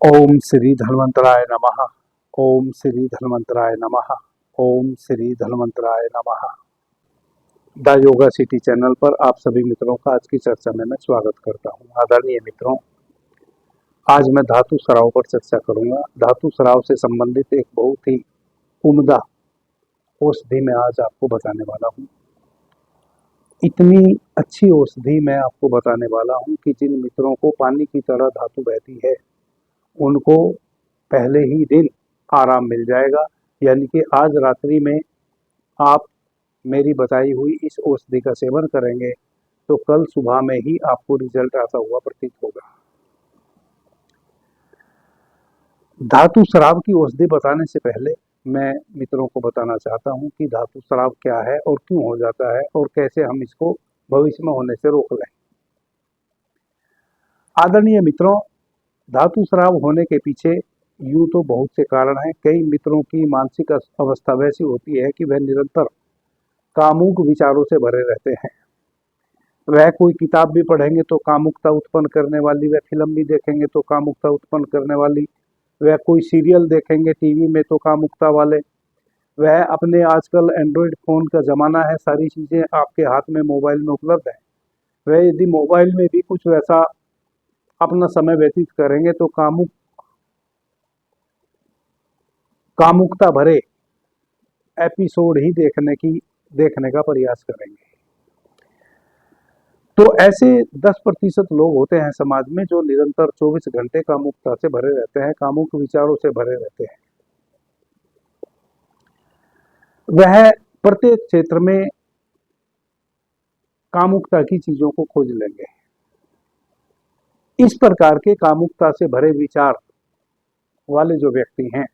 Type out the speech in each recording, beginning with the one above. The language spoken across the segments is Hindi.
ओम श्री धन्वंतराय नमः। ओम श्री धन्वंतराय नमः। ओम श्री धन्वंतराय नमः। द योगा सिटी चैनल पर आप सभी मित्रों का आज की चर्चा में मैं स्वागत करता हूं। आदरणीय मित्रों, आज मैं धातु स्राव पर चर्चा करूंगा। धातु स्राव से संबंधित एक बहुत ही उम्दा औषधि मैं आज आपको बताने वाला हूं। इतनी अच्छी औषधि मैं आपको बताने वाला हूं कि जिन मित्रों को पानी की तरह धातु बहती है उनको पहले ही दिन आराम मिल जाएगा। यानी कि आज रात्रि में आप मेरी बताई हुई इस औषधि का सेवन करेंगे तो कल सुबह में ही आपको रिजल्ट आता हुआ प्रतीत होगा। धातु स्राव की औषधि बताने से पहले मैं मित्रों को बताना चाहता हूं कि धातु स्राव क्या है और क्यों हो जाता है और कैसे हम इसको भविष्य में होने से रोक लें। आदरणीय मित्रों, धातु स्राव होने के पीछे यूं तो बहुत से कारण हैं। कई मित्रों की मानसिक अवस्था वैसी होती है कि वह निरंतर कामुक विचारों से भरे रहते हैं। वह कोई किताब भी पढ़ेंगे तो कामुकता उत्पन्न करने वाली, वह फिल्म भी देखेंगे तो कामुकता उत्पन्न करने वाली, वह कोई सीरियल देखेंगे टीवी में तो कामुकता वाले, वह अपने आजकल एंड्रॉयड फोन का जमाना है, सारी चीजें आपके हाथ में मोबाइल में उपलब्ध है। वह यदि मोबाइल में भी कुछ वैसा अपना समय व्यतीत करेंगे तो कामुकता भरे एपिसोड ही देखने का प्रयास करेंगे। तो ऐसे 10% लोग होते हैं समाज में जो निरंतर 24 घंटे कामुकता से भरे रहते हैं, कामुक विचारों से भरे रहते हैं। वह प्रत्येक क्षेत्र में कामुकता की चीजों को खोज लेंगे। इस प्रकार के कामुकता से भरे विचार वाले जो व्यक्ति हैं,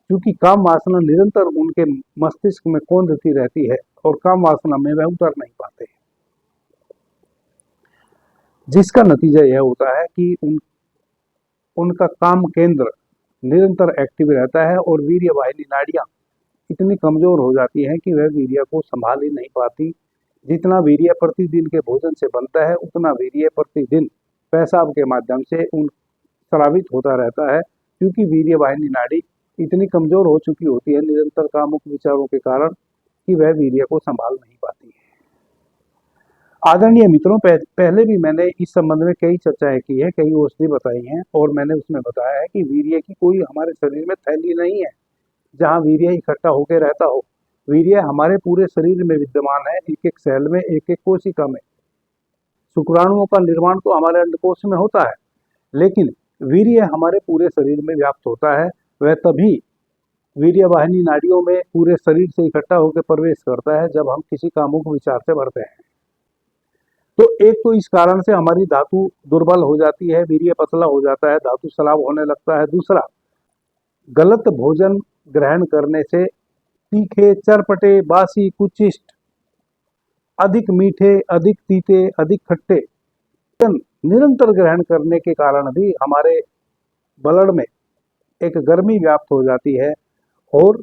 क्योंकि काम वासना निरंतर उनके मस्तिष्क में कौंधती रहती है और काम वासना में वह उतर नहीं पाते, जिसका नतीजा यह होता है कि उनका काम केंद्र निरंतर एक्टिव रहता है और वीर्य वाहिनी नाड़ियां इतनी कमजोर हो जाती हैं कि वह वीर्य को संभाल ही नहीं पाती। जितना वीर्य प्रतिदिन के भोजन से बनता है उतना वीर्य प्रतिदिन पेशाब के माध्यम से स्रावित होता रहता है, क्योंकि वीर्य वाहिनी नाड़ी इतनी कमजोर हो चुकी होती है निरंतर कामुक विचारों के कारण कि वह वीर्य को संभाल नहीं पाती है। आदरणीय मित्रों, पहले भी मैंने इस संबंध में कई चर्चाएं की है, कई औषधि बताई हैं और मैंने उसमें बताया है कि वीर्य की कोई हमारे शरीर में थैली नहीं है जहां वीर्य इकट्ठा होकर रहता हो। वीर्य हमारे पूरे शरीर में विद्यमान है, एक एक सेल में, एक एक कोशिका में। शुक्राणुओं का निर्माण तो हमारे अंडकोश में होता है, लेकिन वीर्य हमारे पूरे शरीर में व्याप्त होता है। वह तभी वीर्य वाहिनी नाड़ियों में पूरे शरीर से इकट्ठा होकर प्रवेश करता है जब हम किसी कामुक विचार से भरते हैं। तो एक तो इस कारण से हमारी धातु दुर्बल हो जाती है, वीर्य पतला हो जाता है, धातु स्राव होने लगता है। दूसरा, गलत भोजन ग्रहण करने से तीखे, चरपटे, बासी, कुचिष्ट, अधिक मीठे, अधिक तीते, अधिक खट्टे निरंतर ग्रहण करने के कारण भी हमारे ब्लड में एक गर्मी व्याप्त हो जाती है और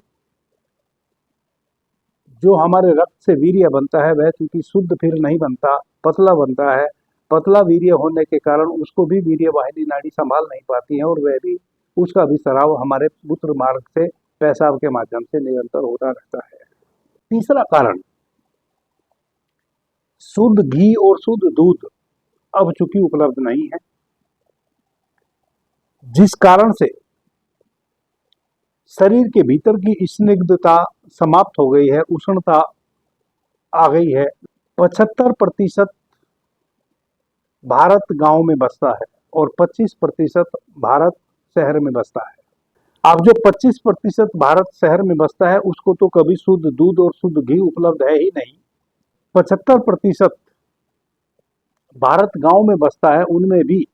जो हमारे रक्त से वीर्य बनता है वह चूंकि शुद्ध फिर नहीं बनता, पतला बनता है। पतला वीर्य होने के कारण उसको भी वीर्य वाहिनी नाड़ी संभाल नहीं पाती है और वह भी उसका भी स्राव हमारे मूत्र मार्ग से पेशाब के माध्यम से निरंतर होता रहता है। तीसरा कारण, शुद्ध घी और शुद्ध दूध अब चूंकि उपलब्ध नहीं है, जिस कारण से शरीर के भीतर की स्निग्धता समाप्त हो गई है, उष्णता आ गई है। 75% भारत गांव में बसता है और 25% भारत शहर में बसता है। अब जो 25% भारत शहर में बसता है उसको तो कभी शुद्ध दूध और शुद्ध घी उपलब्ध है ही नहीं। 75% भारत गांव में बसता है, उनमें भी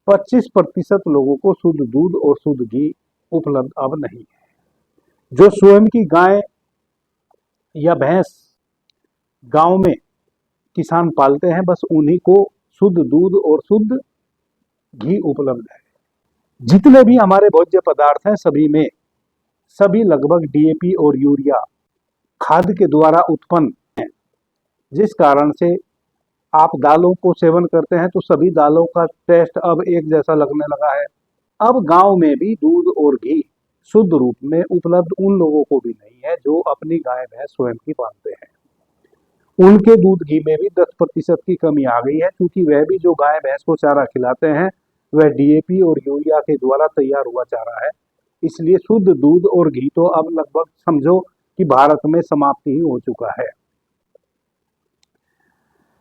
25% लोगों को शुद्ध दूध और शुद्ध घी उपलब्ध अब नहीं है। जो स्वयं की गाय या भैंस गांव में किसान पालते हैं, बस उन्हीं को शुद्ध दूध और शुद्ध घी उपलब्ध है। जितने भी हमारे भोज्य पदार्थ हैं सभी लगभग डीएपी और यूरिया खाद के द्वारा उत्पन्न हैं, जिस कारण से आप दालों को सेवन करते हैं तो सभी दालों का टेस्ट अब एक जैसा लगने लगा है। अब गांव में भी दूध और घी शुद्ध रूप में उपलब्ध उन लोगों को भी नहीं है जो अपनी गाय भैंस स्वयं की पालते हैं। उनके दूध घी में भी 10% की कमी आ गई है, क्योंकि वह भी जो गाय भैंस को चारा खिलाते हैं वह डीएपी और यूरिया के द्वारा तैयार हुआ चारा है। इसलिए शुद्ध दूध और घी तो अब लगभग समझो कि भारत में समाप्ति ही हो चुका है।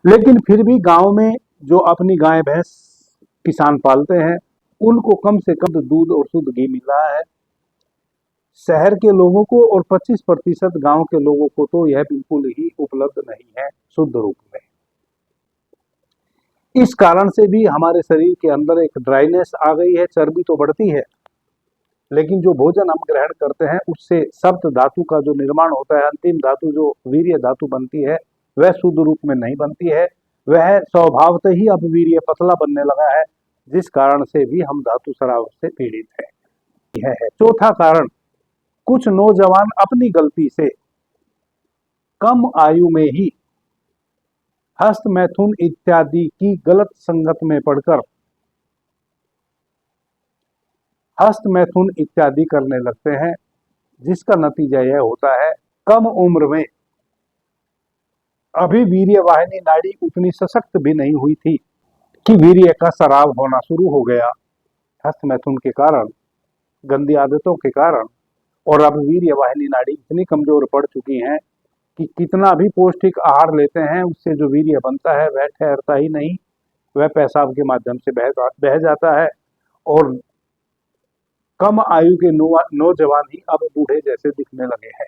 लेकिन फिर भी गांव में जो अपनी गाय भैंस किसान पालते हैं उनको कम से कम दूध और शुद्ध घी मिल रहा है। शहर के लोगों को और 25% गांव के लोगों को तो यह बिल्कुल ही उपलब्ध नहीं है शुद्ध रूप में। इस कारण से भी हमारे शरीर के अंदर एक ड्राइनेस आ गई है, चर्बी तो बढ़ती है, लेकिन जो भोजन हम ग्रहण करते हैं उससे सप्त धातु का जो निर्माण होता है, अंतिम धातु जो वीर्य धातु बनती है, वह शुद्ध रूप में नहीं बनती है। वह स्वभावतः ही अब वीर्य पतला बनने लगा है, जिस कारण से भी हम धातु स्राव से पीड़ित हैं। यह है चौथा कारण, कुछ नौजवान अपनी गलती से कम आयु में ही हस्त मैथुन इत्यादि की गलत संगत में पड़कर हस्त मैथुन इत्यादि करने लगते हैं, जिसका नतीजा यह होता है कम उम्र में अभी वीर्य वाहिनी नाड़ी उतनी सशक्त भी नहीं हुई थी कि वीर्य का स्राव होना शुरू हो गया। हस्त मैथुन के कारण, गंदी आदतों के कारण, और अब वीर्य वाहिनी नाड़ी इतनी कमजोर पड़ चुकी हैं कि कितना भी पौष्टिक आहार लेते हैं उससे जो वीर्य बनता है वह ठहरता ही नहीं, वह पेशाब के माध्यम से बह जाता है और कम आयु के नौजवान ही अब बूढ़े जैसे दिखने लगे हैं।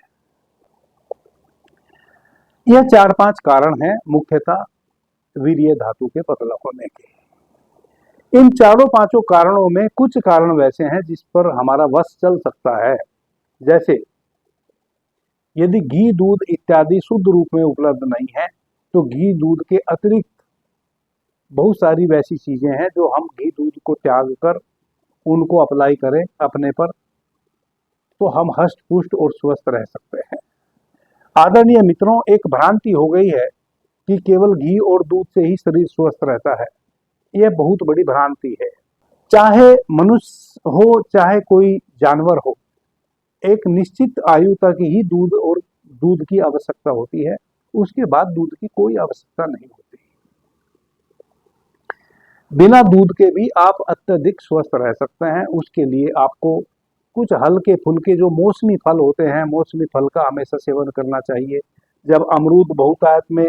यह 4-5 कारण हैं मुख्यतः वीर्य धातु के पतला होने के। इन चारों पांचों कारणों में कुछ कारण वैसे हैं जिस पर हमारा वश चल सकता है, जैसे यदि घी दूध इत्यादि शुद्ध रूप में उपलब्ध नहीं है तो घी दूध के अतिरिक्त बहुत सारी वैसी चीजें हैं जो हम घी दूध को त्याग कर उनको अप्लाई करें अपने पर, तो हम हष्ट पुष्ट और स्वस्थ रह सकते हैं। आदरणीय मित्रों, एक भ्रांति हो गई है कि केवल घी और दूध से ही शरीर स्वस्थ रहता है। यह बहुत बड़ी भ्रांति है। चाहे मनुष्य हो चाहे कोई जानवर हो, एक निश्चित आयु तक ही दूध और दूध की आवश्यकता होती है, उसके बाद दूध की कोई आवश्यकता नहीं होती। बिना दूध के भी आप अत्यधिक स्वस्थ रह सकते हैं। उसके लिए आपको कुछ हल्के फुल्के जो मौसमी फल होते हैं, मौसमी फल का हमेशा सेवन करना चाहिए। जब अमरूद बहुतायत में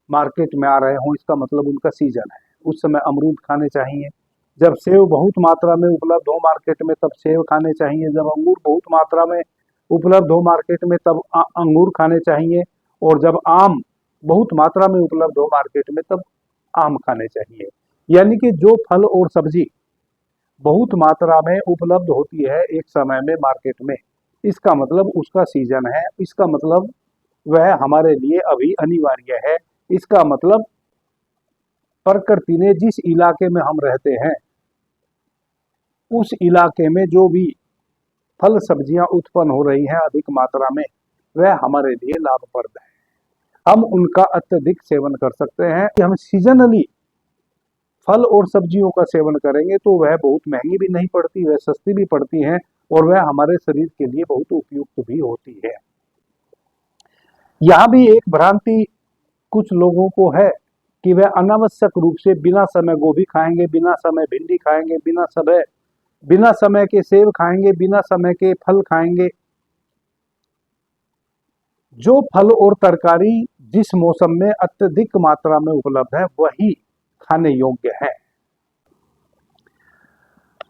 मार्केट में आ रहे हों, इसका मतलब उनका सीजन है, उस समय अमरूद खाने चाहिए। जब सेव बहुत मात्रा में उपलब्ध हो मार्केट में तब सेव खाने चाहिए। जब अंगूर बहुत मात्रा में उपलब्ध हो मार्केट में तब अंगूर खाने चाहिए। और जब आम बहुत मात्रा में उपलब्ध हो मार्केट में तब आम खाने चाहिए। यानी कि जो फल और सब्जी बहुत मात्रा में उपलब्ध होती है एक समय में मार्केट में, इसका मतलब उसका सीजन है, इसका मतलब वह हमारे लिए अभी अनिवार्य है। इसका मतलब प्रकृति ने जिस इलाके में हम रहते हैं उस इलाके में जो भी फल सब्जियां उत्पन्न हो रही हैं अधिक मात्रा में, वह हमारे लिए लाभप्रद है। हम उनका अत्यधिक सेवन कर सकते हैं। कि हम सीजनली फल और सब्जियों का सेवन करेंगे तो वह बहुत महंगी भी नहीं पड़ती, वह सस्ती भी पड़ती हैं और वह हमारे शरीर के लिए बहुत उपयुक्त भी होती है। यहाँ भी एक भ्रांति कुछ लोगों को है कि वह अनावश्यक रूप से बिना समय गोभी खाएंगे, बिना समय भिंडी खाएंगे, बिना समय के सेब खाएंगे, बिना समय के फल खाएंगे। जो फल और तरकारी जिस मौसम में अत्यधिक मात्रा में उपलब्ध है वही खाने योग्य है।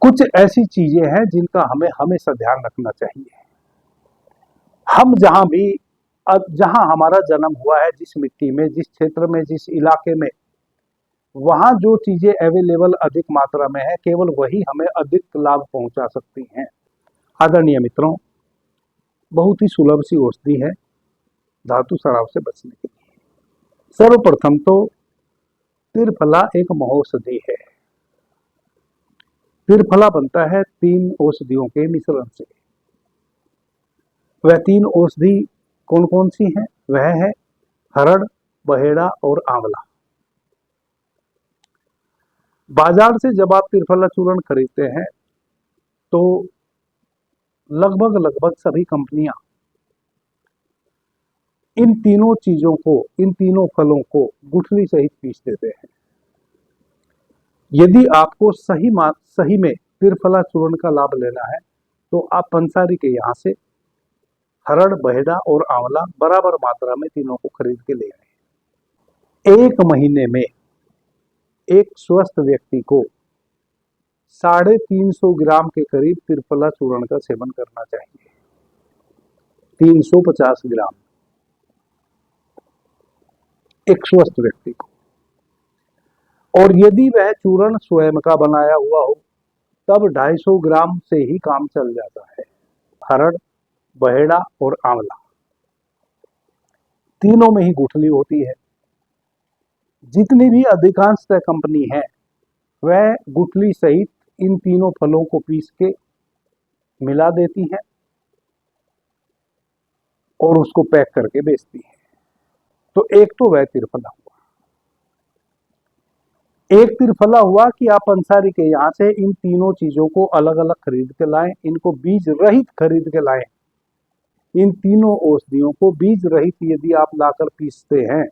कुछ ऐसी चीजें हैं जिनका हमें हमेशा ध्यान रखना चाहिए। हम जहां हमारा जन्म हुआ है, जिस मिट्टी में, जिस क्षेत्र में, जिस इलाके में, वहां जो चीजें अवेलेबल अधिक मात्रा में है केवल वही हमें अधिक लाभ पहुंचा सकती हैं। आदरणीय मित्रों, बहुत ही सुलभ सी औषधि है धातु स्राव से बचने के लिए। सर्वप्रथम तो त्रिफला एक महौषधि है। त्रिफला बनता है 3 औषधियों के मिश्रण से। वह 3 औषधि कौन कौन सी हैं? वह है हरड़, बहेड़ा और आंवला। बाजार से जब आप त्रिफला चूर्ण खरीदते हैं तो लगभग सभी कंपनियां इन तीनों चीजों को, इन तीनों फलों को गुठली सहित पीस देते हैं। यदि आपको सही में त्रिफला चूर्ण का लाभ लेना है तो आप पंसारी के यहाँ से हरड़, बहेड़ा और आंवला बराबर मात्रा में तीनों को खरीद के ले आए। एक महीने में एक स्वस्थ व्यक्ति को 350 ग्राम के करीब त्रिफला चूर्ण का सेवन करना चाहिए। 350 ग्राम एक स्वस्थ व्यक्ति को। और यदि वह चूर्ण स्वयं का बनाया हुआ हो तब 250 ग्राम से ही काम चल जाता है। हरड़, बहेड़ा और आंवला तीनों में ही गुठली होती है। जितनी भी अधिकांशतः कंपनी है वह गुठली सहित इन तीनों फलों को पीस के मिला देती है और उसको पैक करके बेचती है। तो एक तो वह त्रिफला हुआ। एक त्रिफला हुआ कि आप अंसारी के यहाँ से इन तीनों चीजों को अलग अलग खरीद के लाएं, इनको बीज रहित खरीद के लाएं। इन तीनों औषधियों को बीज रहित यदि आप लाकर पीसते हैं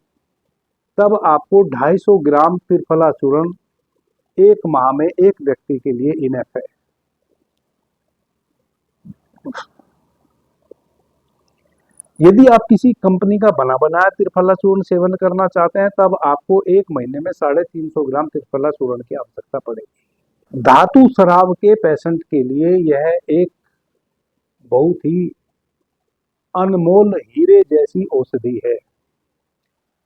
तब आपको 250 ग्राम त्रिफला चूर्ण एक माह में एक व्यक्ति के लिए इनफ है। यदि आप किसी कंपनी का बना बनाया त्रिफला चूर्ण सेवन करना चाहते हैं तब आपको एक महीने में 350 ग्राम त्रिफला चूर्ण की आवश्यकता पड़ेगी। धातु शराब के पेशेंट के लिए यह एक बहुत ही अनमोल हीरे जैसी औषधि है।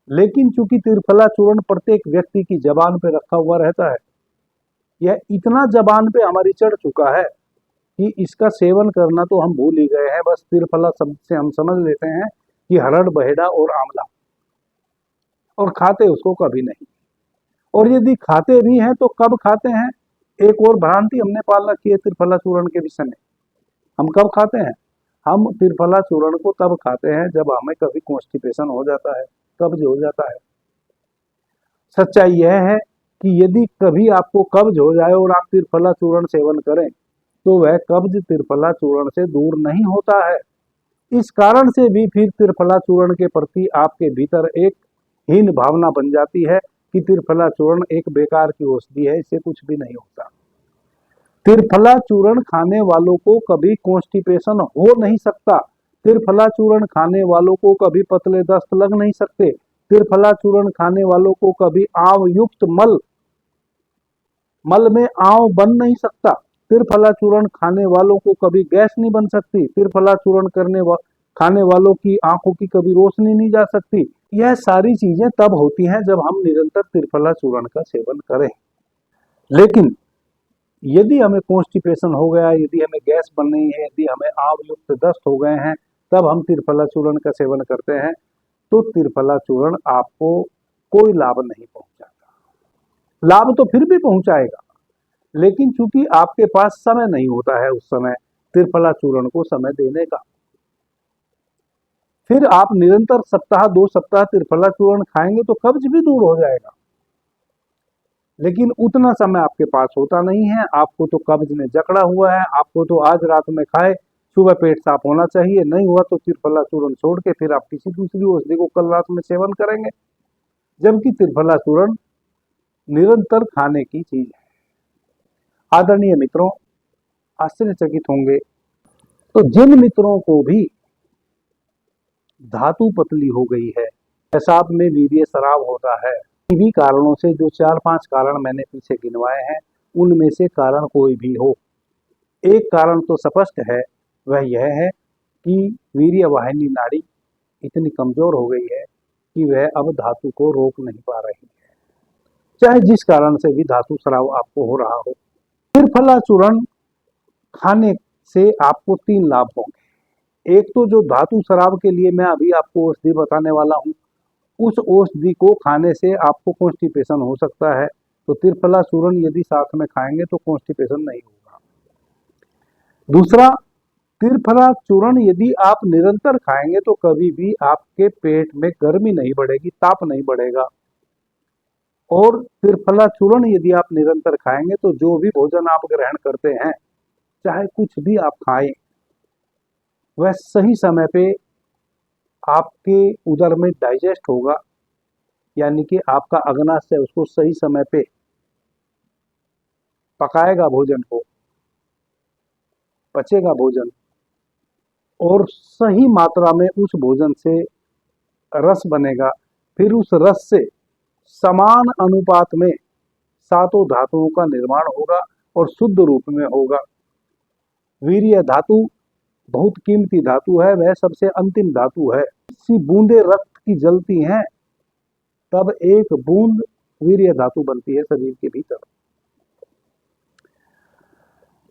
लेकिन चूंकि त्रिफला चूर्ण प्रत्येक व्यक्ति की जबान पे रखा हुआ रहता है, यह इतना जबान पे हमारी चढ़ चुका है कि इसका सेवन करना तो हम भूल ही गए हैं। बस त्रिफला शब्द से हम समझ लेते हैं कि हरड़, बहेड़ा और आंवला, और खाते उसको कभी नहीं। और यदि खाते भी हैं तो कब खाते हैं? एक और भ्रांति हमने पाल रखी है त्रिफला चूर्ण के विषय में। हम कब खाते हैं? हम त्रिफला चूर्ण को तब खाते हैं जब हमें कभी कॉन्स्टिपेशन हो जाता है, कब्ज हो जाता है। सच्चाई यह है कि यदि कभी आपको कब्ज हो जाए और आप त्रिफला चूर्ण सेवन करें तो वह कब्ज त्रिफला चूर्ण से दूर नहीं होता है। इस कारण से भी फिर त्रिफला चूर्ण के प्रति आपके भीतर एक हीन भावना बन जाती है कि त्रिफला चूर्ण एक बेकार की औषधि है, इससे कुछ भी नहीं होता। त्रिफला चूर्ण खाने वालों को कभी कॉन्स्टिपेशन हो नहीं सकता। त्रिफला चूर्ण खाने वालों को कभी पतले दस्त लग नहीं सकते। त्रिफला चूर्ण खाने वालों को कभी आंव युक्त मल में आंव बन नहीं सकता। त्रिफला चूर्ण खाने वालों को कभी गैस नहीं बन सकती। त्रिफला चूर्ण खाने वालों की आंखों की कभी रोशनी नहीं जा सकती। यह सारी चीजें तब होती हैं जब हम निरंतर त्रिफला चूर्ण का सेवन करें। लेकिन यदि हमें कॉन्स्टिपेशन हो गया, यदि हमें गैस बन रही है, यदि हमें आंव युक्त दस्त हो गए हैं, तब हम त्रिफला चूर्ण का सेवन करते हैं तो त्रिफला चूर्ण आपको कोई लाभ नहीं पहुंचाता। लाभ तो फिर भी पहुंचाएगा, लेकिन चूंकि आपके पास समय नहीं होता है उस समय त्रिफला चूर्ण को समय देने का, फिर आप निरंतर सप्ताह 2 सप्ताह त्रिफला चूर्ण खाएंगे तो कब्ज भी दूर हो जाएगा। लेकिन उतना समय आपके पास होता नहीं है। आपको तो कब्ज ने जकड़ा हुआ है, आपको तो आज रात में खाए सुबह पेट साफ होना चाहिए, नहीं हुआ तो त्रिफला चूर्ण छोड़ के फिर आप किसी दूसरी औषधि को कल रात में सेवन करेंगे, जबकि त्रिफला चूर्ण निरंतर खाने की चीज है। आदरणीय मित्रों, आश्चर्यचकित होंगे तो जिन मित्रों को भी धातु पतली हो गई है, पेशाब में वीर्य स्राव होता है, भी कारणों से जो 4-5 कारण मैंने पीछे गिनवाए हैं उनमें से कारण कोई भी हो, एक कारण तो स्पष्ट है, वह यह है कि वीर्य वाहिनी नाड़ी इतनी कमजोर हो गई है कि वह अब धातु को रोक नहीं पा रही है। चाहे जिस कारण से भी धातु स्राव आपको हो रहा हो, त्रिफला चूर्ण खाने से आपको 3 लाभ होंगे। एक तो जो धातु स्राव के लिए मैं अभी आपको औषधि बताने वाला हूं, उस औषधि को खाने से आपको कॉन्स्टिपेशन हो सकता है, तो त्रिफला चूर्ण यदि साथ में खाएंगे तो कॉन्स्टिपेशन नहीं होगा। दूसरा, त्रिफला चूर्ण यदि आप निरंतर खाएंगे तो कभी भी आपके पेट में गर्मी नहीं बढ़ेगी, ताप नहीं बढ़ेगा। और त्रिफला चूर्ण यदि आप निरंतर खाएंगे तो जो भी भोजन आप ग्रहण करते हैं, चाहे कुछ भी आप खाएं, वह सही समय पे आपके उदर में डाइजेस्ट होगा, यानी कि आपका अग्नाशय उसको सही समय पे पकाएगा, भोजन को पचेगा भोजन, और सही मात्रा में उस भोजन से रस बनेगा। फिर उस रस से समान अनुपात में सातों धातुओं का निर्माण होगा और शुद्ध रूप में होगा। वीर्य धातु बहुत कीमती धातु है, वह सबसे अंतिम धातु है। इसी बूंदे रक्त की जलती हैं तब एक बूंद वीर्य धातु बनती है शरीर के भीतर।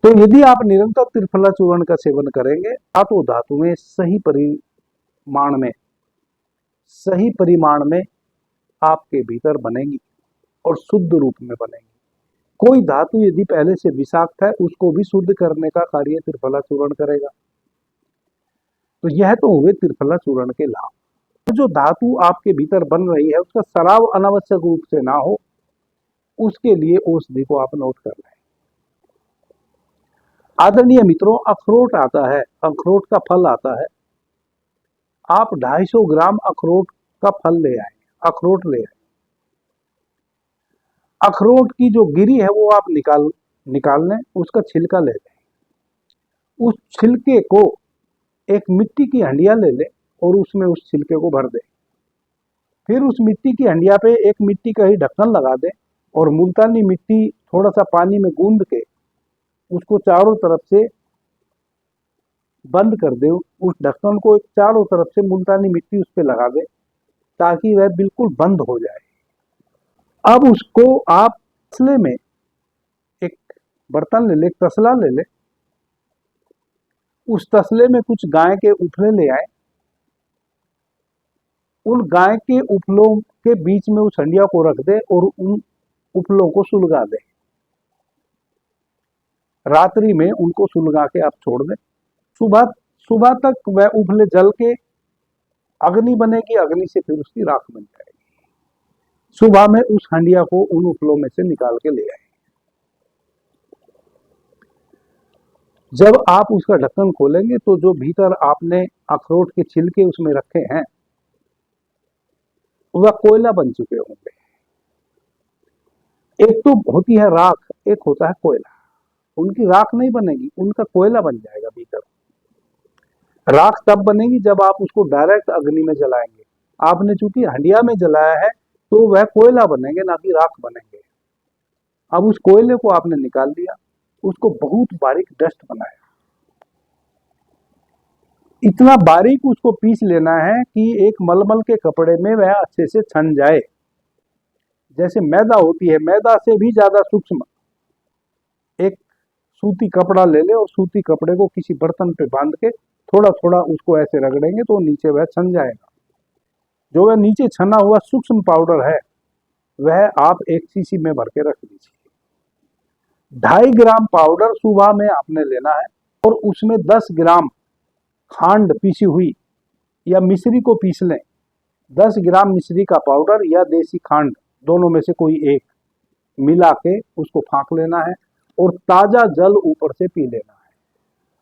तो यदि आप निरंतर त्रिफला चूर्ण का सेवन करेंगे, सातों धातुएं सही परिमाण में आपके भीतर बनेंगी और शुद्ध रूप में बनेंगी। कोई धातु यदि पहले से विषाक्त है, उसको भी शुद्ध करने का कार्य त्रिफला चूर्ण करेगा। तो यह तो हुए त्रिफला चूर्ण के लाभ। जो धातु आपके भीतर बन रही है उसका स्राव अनावश्यक रूप से ना हो, उसके लिए औषधि को आप नोट कर लें। आदरणीय मित्रों, अखरोट आता है, अखरोट का फल आता है। आप 250 ग्राम अखरोट का फल ले आए, अखरोट ले आए। अखरोट की जो गिरी है वो आप निकाल लें, उसका छिलका ले लें। उस छिलके को एक मिट्टी की हंडिया ले लें और उसमें उस छिलके को भर दें। फिर उस मिट्टी की हंडिया पे एक मिट्टी का ही ढक्कन लगा दें और मुल्तानी मिट्टी थोड़ा सा पानी में गूंद के उसको चारों तरफ से बंद कर दे। उस ढक्कन को चारों तरफ से मुल्तानी मिट्टी उस पर लगा दे ताकि वह बिल्कुल बंद हो जाए। अब उसको आप तसले में, एक बर्तन ले ले, तसला ले ले, उस तसले में कुछ गाय के उफले ले आए। उन गाय के उफलों के बीच में उस हंडिया को रख दे और उन उफलों को सुलगा दे। रात्रि में उनको सुलगा के आप छोड़ दें। सुबह तक वह उफले जल के अग्नि बनेगी, अग्नि से फिर उसकी राख बन जाएगी। सुबह में उस हंडिया को उन उफलों में से निकाल के ले आए। जब आप उसका ढक्कन खोलेंगे तो जो भीतर आपने अखरोट के छिलके उसमें रखे हैं वह कोयला बन चुके होंगे। एक तो होती है राख, एक होता है कोयला। उनकी राख नहीं बनेगी, उनका कोयला बन जाएगा भीतर। राख तब बनेगी जब आप उसको डायरेक्ट अग्नि में जलाएंगे। आपने चूंकि हंडिया में जलाया है तो वह कोयला बनेंगे, ना कि राख बनेंगे। अब उस कोयले को आपने निकाल लिया, उसको बहुत बारीक डस्ट बनाया। इतना बारीक उसको पीस लेना है कि एक मलमल के कपड़े में वह अच्छे से छन जाए। जैसे मैदा होती है, मैदा से भी ज्यादा सूक्ष्म एक सूती कपड़ा ले ले और सूती कपड़े को किसी बर्तन पे बांध के थोड़ा थोड़ा उसको ऐसे रगड़ेंगे तो नीचे वह छन जाएगा। जो वह नीचे छना हुआ सूक्ष्म पाउडर है वह आप एक शीशी में भर के रख दीजिए। 2.5 ग्राम पाउडर सुबह में आपने लेना है और उसमें 10 ग्राम खांड पीसी हुई या मिश्री को पीस लें। 10 ग्राम मिश्री का पाउडर या देसी खांड, दोनों में से कोई एक मिला के उसको फाँक लेना है और ताजा जल ऊपर से पी लेना है।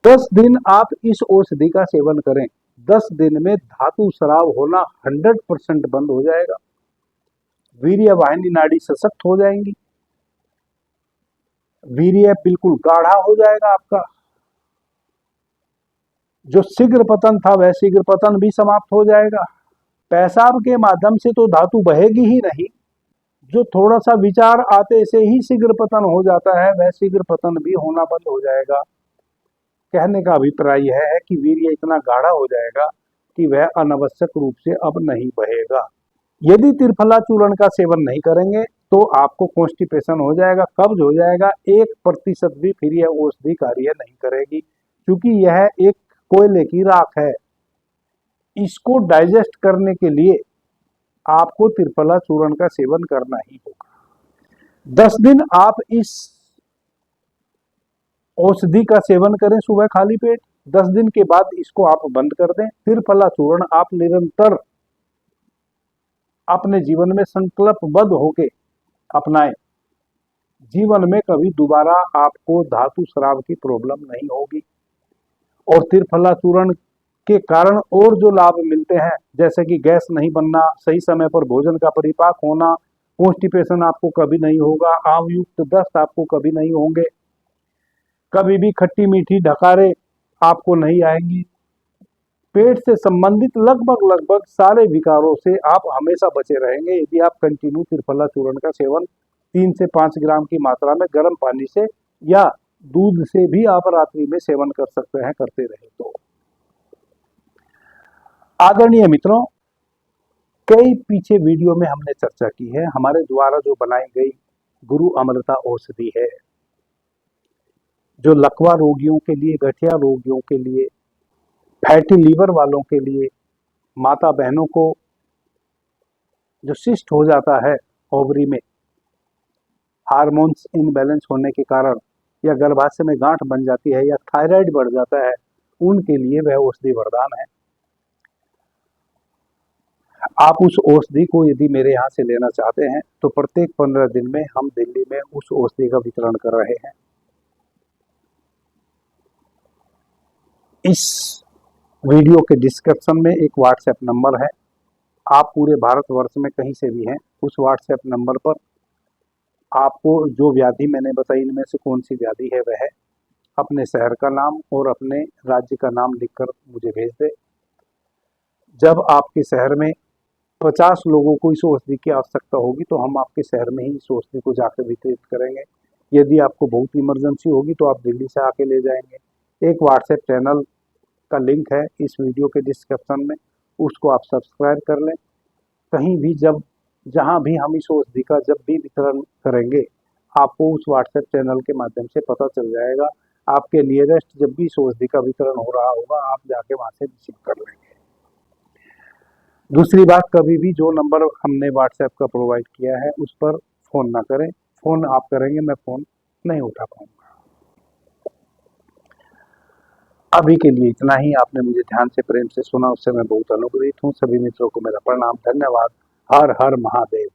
10 दिन आप इस औषधि का सेवन करें। 10 दिन में धातु स्राव होना 100% बंद हो जाएगा। वीर्य वाहिनी नाड़ी सशक्त हो जाएंगी, वीर्य बिल्कुल गाढ़ा हो जाएगा आपका। जो शीघ्र पतन था वह शीघ्र पतन भी समाप्त हो जाएगा। पेशाब के माध्यम से तो धातु बहेगी ही नहीं, जो थोड़ा सा विचार आते से ही शीघ्र पतन हो जाता है वह शीघ्र पतन भी होना बंद हो जाएगा। कहने का अभिप्राय यह है कि वीर्य इतना गाढ़ा हो जाएगा कि वह अनावश्यक रूप से अब नहीं बहेगा। यदि त्रिफला चूर्ण का सेवन नहीं करेंगे तो आपको कॉन्स्टिपेशन हो जाएगा, कब्ज हो जाएगा। 1% भी फिर यह औषधि कार्य नहीं करेगी, क्योंकि यह एक कोयले की राख है। इसको डाइजेस्ट करने के लिए आपको त्रिफला चूर्ण का सेवन करना ही होगा। 10 दिन आप इस औषधि का सेवन करें सुबह खाली पेट। 10 दिन के बाद इसको आप बंद कर दें। त्रिफला चूर्ण आप निरंतर अपने जीवन में संकल्पबद्ध होके अपनाएं। जीवन में कभी दोबारा आपको धातु स्राव की प्रॉब्लम नहीं होगी। और त्रिफला चूर्ण के कारण और जो लाभ मिलते हैं, जैसे कि गैस नहीं बनना, सही समय पर भोजन का परिपाक होना, कॉन्स्टिपेशन आपको कभी नहीं होगा, आमयुक्त दस्त आपको कभी नहीं होंगे, कभी भी खट्टी मीठी ढकारे आपको नहीं आएंगी, पेट से संबंधित लगभग सारे विकारों से आप हमेशा बचे रहेंगे यदि आप कंटिन्यू त्रिफला चूर्ण का सेवन 3 से 5 ग्राम की मात्रा में गर्म पानी से या दूध से भी आप रात्रि में सेवन कर सकते हैं, करते रहे तो। आदरणीय मित्रों, कई पीछे वीडियो में हमने चर्चा की है, हमारे द्वारा जो बनाई गई गुरु अमृता औषधि है, जो लकवा रोगियों के लिए, गठिया रोगियों के लिए, फैटी लीवर वालों के लिए, माता बहनों को जो सिस्ट हो जाता है ओवरी में हार्मोन्स इनबैलेंस होने के कारण, या गर्भाशय में गांठ बन जाती है, या थायराइड बढ़ जाता है, उनके लिए वह औषधि वरदान है। आप उस औषधि को यदि मेरे यहाँ से लेना चाहते हैं तो प्रत्येक 15 दिन में हम दिल्ली में उस औषधि का वितरण कर रहे हैं। इस वीडियो के डिस्क्रिप्शन में एक व्हाट्सएप नंबर है। आप पूरे भारतवर्ष में कहीं से भी हैं, उस व्हाट्सएप नंबर पर आपको जो व्याधि मैंने बताई, इनमें से कौन सी व्याधि है, वह अपने शहर का नाम और अपने राज्य का नाम लिखकर मुझे भेज दे। जब आपके शहर में 50 लोगों को इस औषधि की आवश्यकता होगी तो हम आपके शहर में ही इस औषधि को जाकर वितरित करेंगे। यदि आपको बहुत इमरजेंसी होगी तो आप दिल्ली से आके ले जाएंगे। एक व्हाट्सएप चैनल का लिंक है इस वीडियो के डिस्क्रिप्शन में, उसको आप सब्सक्राइब कर लें। कहीं भी जहां भी हम इस औषधि का जब भी वितरण करेंगे, आपको उस व्हाट्सएप चैनल के माध्यम से पता चल जाएगा। आपके नियरेस्ट जब भी इस औषधि का वितरण हो रहा होगा, आप जाके वहां से रिसीव कर लेंगे। दूसरी बात, कभी भी जो नंबर हमने व्हाट्सएप का प्रोवाइड किया है उस पर फोन ना करें। फोन आप करेंगे, मैं फोन नहीं उठा पाऊंगा। अभी के लिए इतना ही। आपने मुझे ध्यान से, प्रेम से सुना, उससे मैं बहुत अनुग्रहित हूँ। सभी मित्रों को मेरा प्रणाम, धन्यवाद। हर हर महादेव।